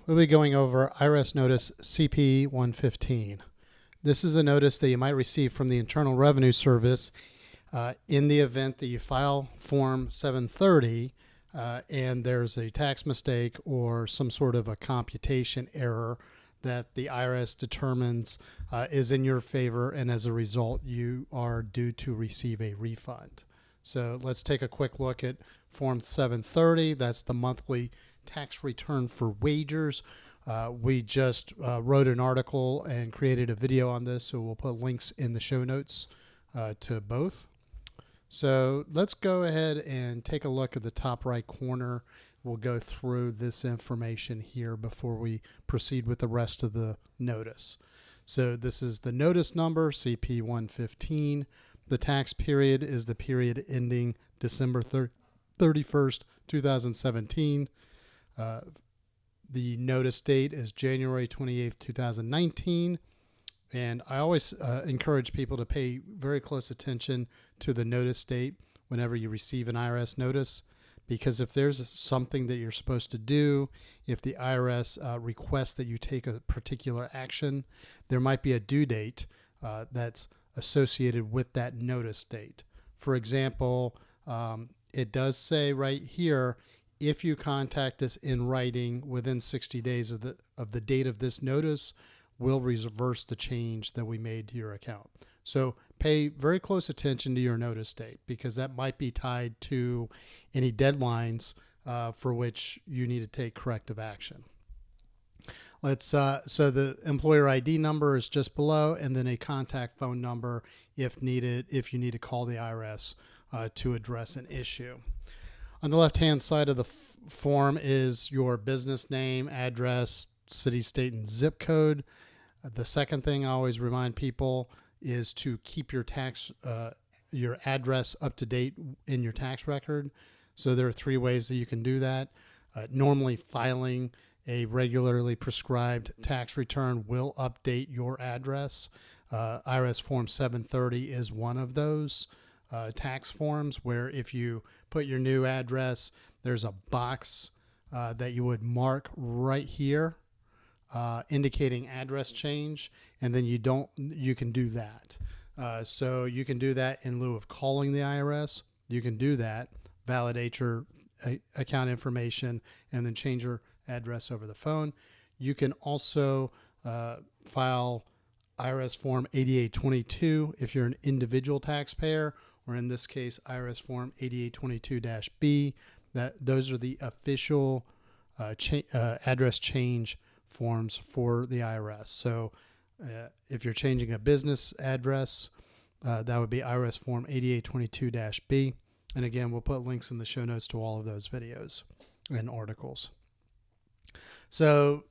We'll be going over IRS Notice CP115. This is a notice that you might receive from the Internal Revenue Service in the event that you file Form 730 and there's a tax mistake or some sort of a computation error that the IRS determines is in your favor, and as a result you are due to receive a refund. So let's take a quick look at Form 730. That's the monthly tax return for wagers. We just wrote an article and created a video on this, so we'll put links in the show notes to both. So let's go ahead and take a look at the top right corner. We'll go through this information here before we proceed with the rest of the notice. So this is the notice number, CP115. The tax period is the period ending December 31st, 2017. The notice date is January 28th, 2019. And I always encourage people to pay very close attention to the notice date whenever you receive an IRS notice, because if there's something that you're supposed to do, if the IRS requests that you take a particular action, there might be a due date that's associated with that notice date. For example, it does say right here, if you contact us in writing within 60 days of the date of this notice, we'll reverse the change that we made to your account. So pay very close attention to your notice date, because that might be tied to any deadlines for which you need to take corrective action. So the employer ID number is just below, and then a contact phone number if needed, if you need to call the IRS to address an issue. On the left-hand side of the form is your business name, address, city, state, and zip code. The second thing I always remind people is to keep your your address up to date in your tax record. So there are 3 ways that you can do that. Normally, filing a regularly prescribed tax return will update your address. IRS Form 730 is one of those tax forms where if you put your new address, there's a box that you would mark right here indicating address change, and then you can do that. So you can do that in lieu of calling the IRS. You can do that, validate your account information, and then change your address over the phone. You can also file IRS Form 8822 if you're an individual taxpayer, or in this case, IRS Form 8822-B. Those are the official address change forms for the IRS. So if you're changing a business address, that would be IRS Form 8822-B. And again, we'll put links in the show notes to all of those videos and articles. So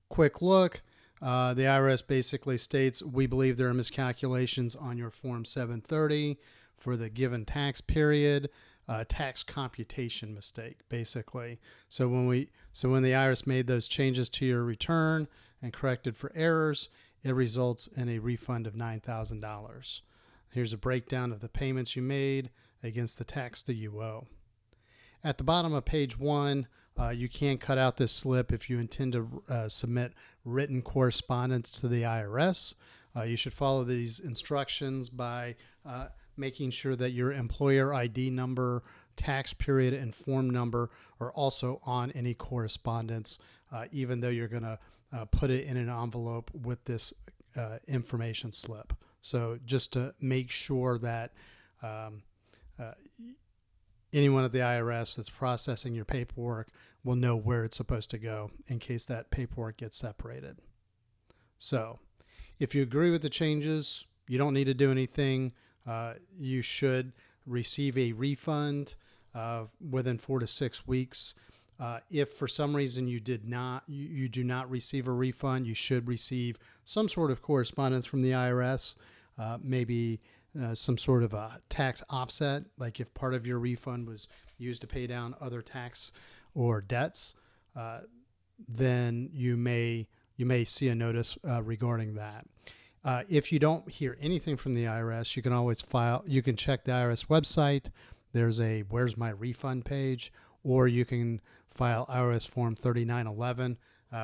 quick look, the IRS basically states, we believe there are miscalculations on your Form 730 for the given tax period, tax computation mistake, basically. So when the IRS made those changes to your return and corrected for errors, it results in a refund of $9,000. Here's a breakdown of the payments you made against the tax that you owe. At the bottom of page 1, you can cut out this slip if you intend to submit written correspondence to the IRS. You should follow these instructions by making sure that your employer ID number, tax period, and form number are also on any correspondence, even though you're going to put it in an envelope with this information slip. So just to make sure that anyone at the IRS that's processing your paperwork will know where it's supposed to go in case that paperwork gets separated. So if you agree with the changes, you don't need to do anything. You should receive a refund within 4 to 6 weeks. If for some reason you do not receive a refund, you should receive some sort of correspondence from the IRS, maybe some sort of a tax offset, like if part of your refund was used to pay down other tax or debts, then you may see a notice regarding that. If you don't hear anything from the IRS, you can always you can check the IRS website. There's a Where's My Refund page, or you can file IRS Form 3911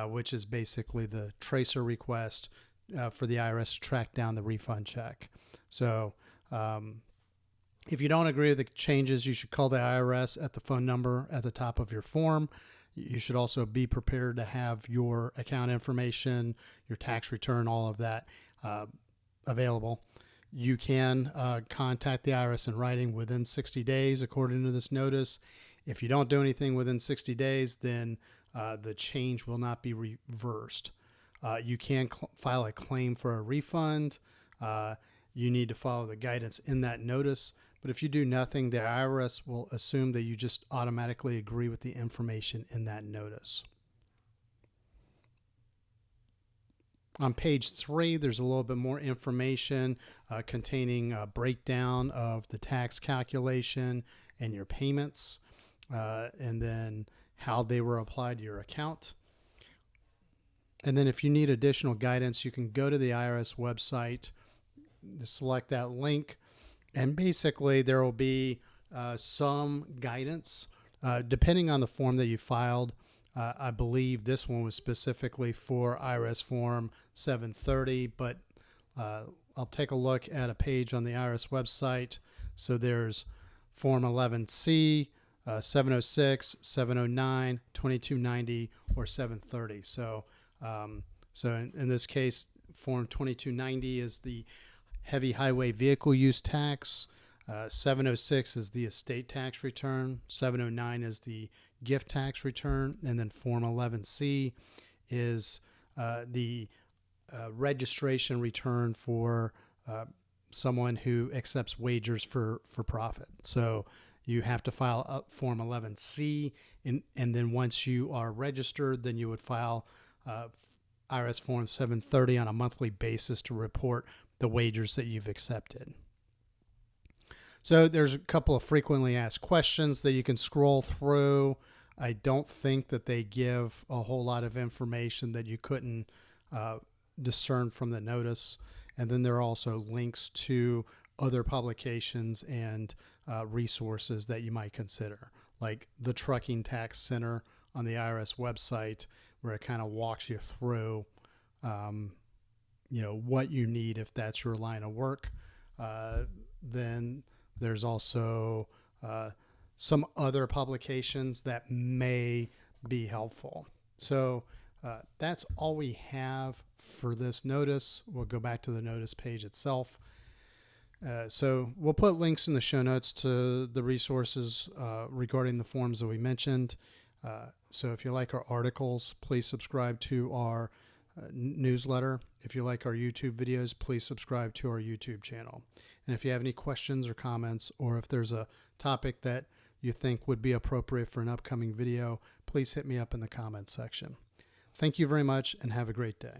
which is basically the tracer request for the IRS to track down the refund check. So if you don't agree with the changes, you should call the IRS at the phone number at the top of your form. You should also be prepared to have your account information, your tax return, all of that available. You can contact the IRS in writing within 60 days, according to this notice. If you don't do anything within 60 days, then the change will not be reversed. You can file a claim for a refund. You need to follow the guidance in that notice. But if you do nothing, the IRS will assume that you just automatically agree with the information in that notice. On page 3, there's a little bit more information containing a breakdown of the tax calculation and your payments, and then how they were applied to your account. And then if you need additional guidance, you can go to the IRS website, select that link, and basically there will be some guidance depending on the form that you filed. I believe this one was specifically for IRS Form 730, but I'll take a look at a page on the IRS website. So there's Form 11C, 706, 709, 2290, or 730. So in this case, Form 2290 is the heavy highway vehicle use tax. 706 is the estate tax return. 709 is the gift tax return. And then Form 11C is the registration return for someone who accepts wagers for profit. So you have to file Form 11C, and then once you are registered, then you would file IRS Form 730 on a monthly basis to report the wagers that you've accepted. So there's a couple of frequently asked questions that you can scroll through. I don't think that they give a whole lot of information that you couldn't discern from the notice. And then there are also links to other publications and resources that you might consider, like the Trucking Tax Center on the IRS website, where it kind of walks you through what you need if that's your line of work. Then there's also some other publications that may be helpful. So that's all we have for this notice. We'll go back to the notice page itself. So we'll put links in the show notes to the resources regarding the forms that we mentioned. So if you like our articles, please subscribe to our newsletter. If you like our YouTube videos, please subscribe to our YouTube channel. And if you have any questions or comments, or if there's a topic that you think would be appropriate for an upcoming video, please hit me up in the comments section. Thank you very much and have a great day.